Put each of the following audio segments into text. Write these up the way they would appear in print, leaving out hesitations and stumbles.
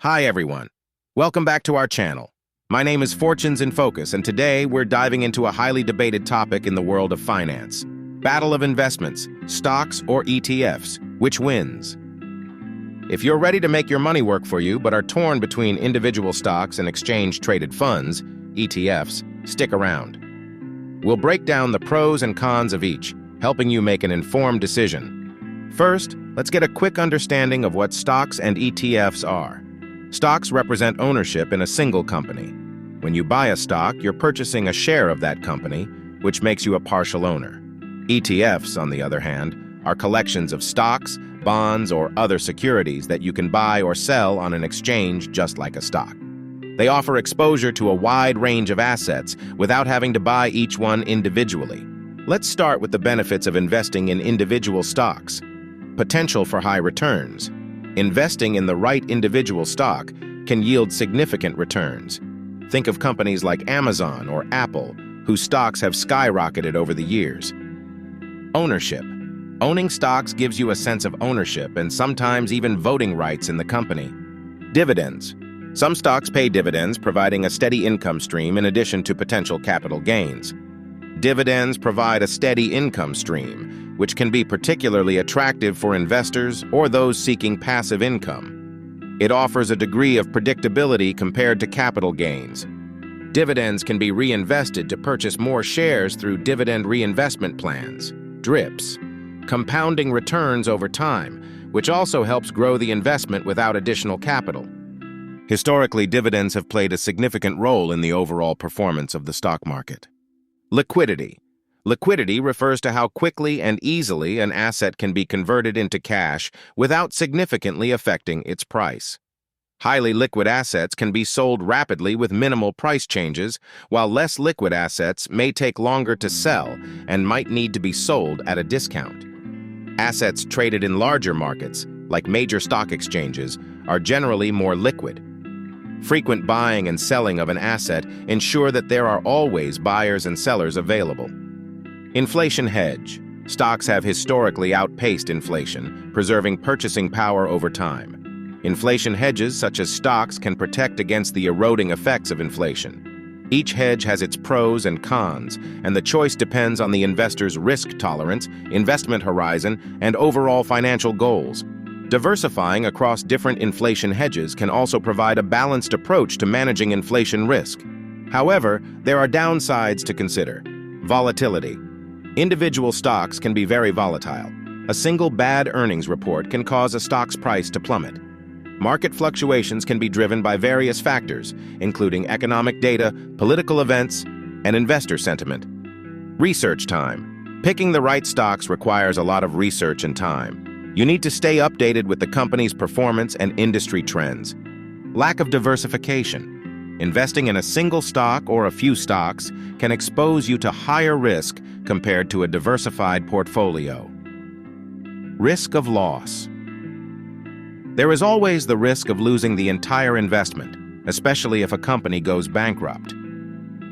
Hi everyone. Welcome back to our channel. My name is Fortunes in Focus, and today we're diving into a highly debated topic in the world of finance. Battle of investments, stocks or ETFs, which wins? If you're ready to make your money work for you but are torn between individual stocks and exchange-traded funds, ETFs, stick around. We'll break down the pros and cons of each, helping you make an informed decision. First, let's get a quick understanding of what stocks and ETFs are. Stocks represent ownership in a single company. When you buy a stock, you're purchasing a share of that company, which makes you a partial owner. ETFs, on the other hand, are collections of stocks, bonds, or other securities that you can buy or sell on an exchange just like a stock. They offer exposure to a wide range of assets without having to buy each one individually. Let's start with the benefits of investing in individual stocks. Potential for high returns. Investing in the right individual stock can yield significant returns. Think of companies like Amazon or Apple, whose stocks have skyrocketed over the years. Ownership. Owning stocks gives you a sense of ownership and sometimes even voting rights in the company. Dividends. Some stocks pay dividends, providing a steady income stream in addition to potential capital gains. Dividends provide a steady income stream, which can be particularly attractive for investors or those seeking passive income. It offers a degree of predictability compared to capital gains. Dividends can be reinvested to purchase more shares through dividend reinvestment plans, DRIPs, compounding returns over time, which also helps grow the investment without additional capital. Historically, dividends have played a significant role in the overall performance of the stock market. Liquidity. Liquidity refers to how quickly and easily an asset can be converted into cash without significantly affecting its price. Highly liquid assets can be sold rapidly with minimal price changes, while less liquid assets may take longer to sell and might need to be sold at a discount. Assets traded in larger markets, like major stock exchanges, are generally more liquid. Frequent buying and selling of an asset ensure that there are always buyers and sellers available. Inflation hedge. Stocks have historically outpaced inflation, preserving purchasing power over time. Inflation hedges, such as stocks, can protect against the eroding effects of inflation. Each hedge has its pros and cons, and the choice depends on the investor's risk tolerance, investment horizon, and overall financial goals. Diversifying across different inflation hedges can also provide a balanced approach to managing inflation risk. However, there are downsides to consider. Volatility. Individual stocks can be very volatile. A single bad earnings report can cause a stock's price to plummet. Market fluctuations can be driven by various factors, including economic data, political events, and investor sentiment. Research time. Picking the right stocks requires a lot of research and time. You need to stay updated with the company's performance and industry trends. Lack of diversification. Investing in a single stock or a few stocks can expose you to higher risk compared to a diversified portfolio. Risk of loss. There is always the risk of losing the entire investment, especially if a company goes bankrupt.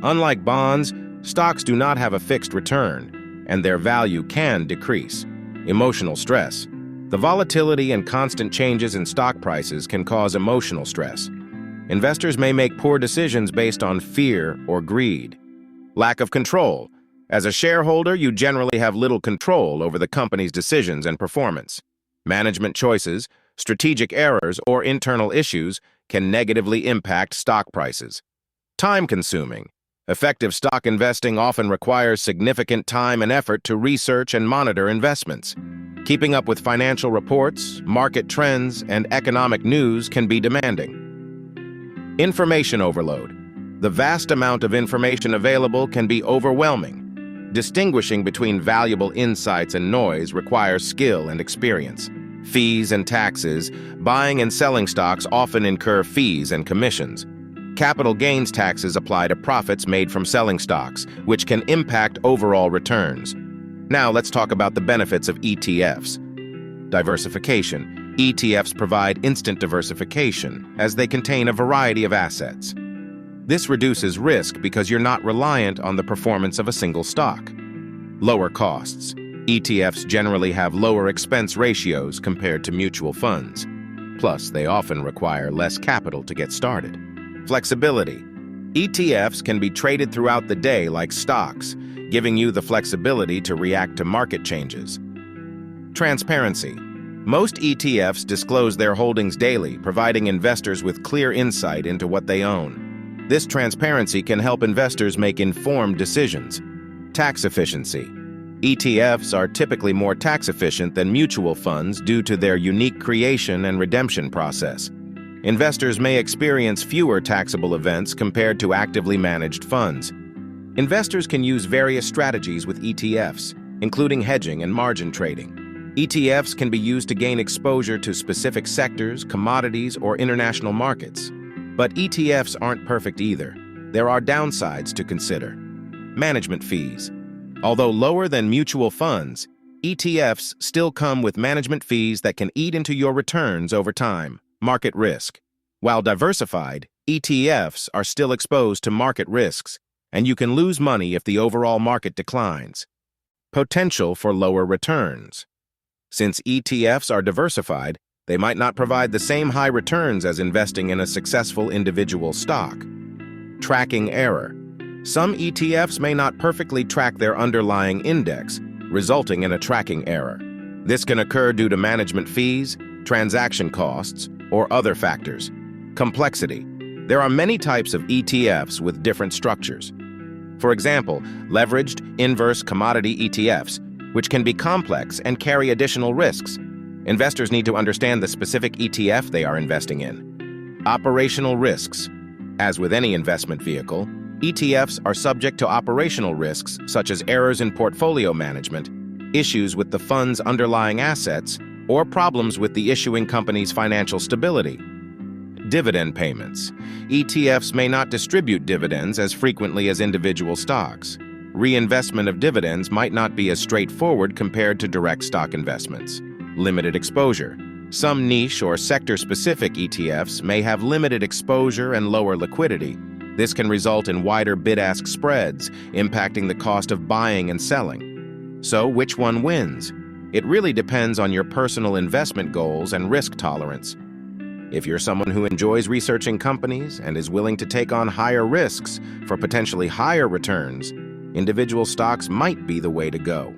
Unlike bonds, stocks do not have a fixed return, and their value can decrease. Emotional stress. The volatility and constant changes in stock prices can cause emotional stress. Investors may make poor decisions based on fear or greed. Lack of control. As a shareholder, you generally have little control over the company's decisions and performance. Management choices, strategic errors, or internal issues can negatively impact stock prices. Time-consuming. Effective stock investing often requires significant time and effort to research and monitor investments. Keeping up with financial reports, market trends, and economic news can be demanding. Information overload. The vast amount of information available can be overwhelming. Distinguishing between valuable insights and noise requires skill and experience. Fees and taxes. Buying and selling stocks often incur fees and commissions. Capital gains taxes apply to profits made from selling stocks, which can impact overall returns. Now let's talk about the benefits of ETFs. Diversification. ETFs provide instant diversification, as they contain a variety of assets. This reduces risk because you're not reliant on the performance of a single stock. Lower costs. ETFs generally have lower expense ratios compared to mutual funds. Plus, they often require less capital to get started. Flexibility. ETFs can be traded throughout the day like stocks, giving you the flexibility to react to market changes. Transparency. Most ETFs disclose their holdings daily, providing investors with clear insight into what they own. This transparency can help investors make informed decisions. Tax efficiency. ETFs are typically more tax efficient than mutual funds due to their unique creation and redemption process. Investors may experience fewer taxable events compared to actively managed funds. Investors can use various strategies with ETFs, including hedging and margin trading. ETFs can be used to gain exposure to specific sectors, commodities, or international markets. But ETFs aren't perfect either. There are downsides to consider. Management fees. Although lower than mutual funds, ETFs still come with management fees that can eat into your returns over time. Market risk. While diversified, ETFs are still exposed to market risks, and you can lose money if the overall market declines. Potential for lower returns. Since ETFs are diversified, they might not provide the same high returns as investing in a successful individual stock. Tracking error. Some ETFs may not perfectly track their underlying index, resulting in a tracking error. This can occur due to management fees, transaction costs, or other factors. Complexity. There are many types of ETFs with different structures. For example, leveraged inverse commodity ETFs, which can be complex and carry additional risks. Investors need to understand the specific ETF they are investing in. Operational risks. As with any investment vehicle, ETFs are subject to operational risks such as errors in portfolio management, issues with the fund's underlying assets, or problems with the issuing company's financial stability. Dividend payments. ETFs may not distribute dividends as frequently as individual stocks. Reinvestment of dividends might not be as straightforward compared to direct stock investments. Limited exposure. Some niche or sector-specific ETFs may have limited exposure and lower liquidity. This can result in wider bid-ask spreads, impacting the cost of buying and selling. So, which one wins? It really depends on your personal investment goals and risk tolerance. If you're someone who enjoys researching companies and is willing to take on higher risks for potentially higher returns, individual stocks might be the way to go.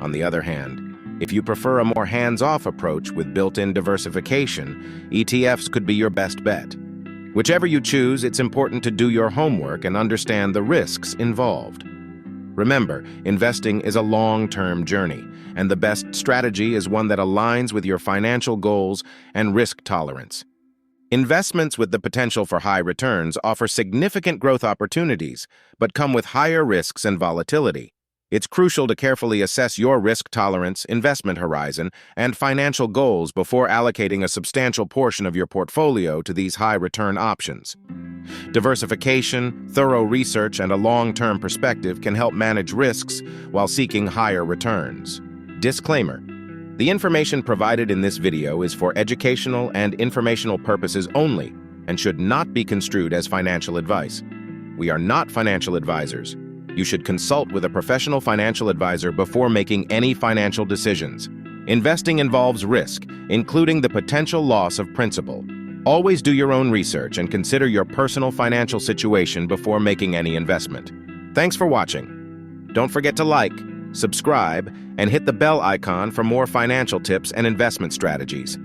On the other hand, if you prefer a more hands-off approach with built-in diversification, ETFs could be your best bet. Whichever you choose, it's important to do your homework and understand the risks involved. Remember, investing is a long-term journey, and the best strategy is one that aligns with your financial goals and risk tolerance. Investments with the potential for high returns offer significant growth opportunities, but come with higher risks and volatility. It's crucial to carefully assess your risk tolerance, investment horizon, and financial goals before allocating a substantial portion of your portfolio to these high-return options. Diversification, thorough research, and a long-term perspective can help manage risks while seeking higher returns. Disclaimer: the information provided in this video is for educational and informational purposes only and should not be construed as financial advice. We are not financial advisors. You should consult with a professional financial advisor before making any financial decisions. Investing involves risk, including the potential loss of principal. Always do your own research and consider your personal financial situation before making any investment. Thanks for watching. Don't forget to like, subscribe, and hit the bell icon for more financial tips and investment strategies.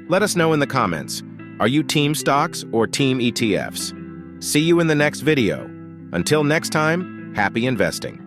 Let us know in the comments, are you team stocks or team ETFs? See you in the next video. Until next time, happy investing.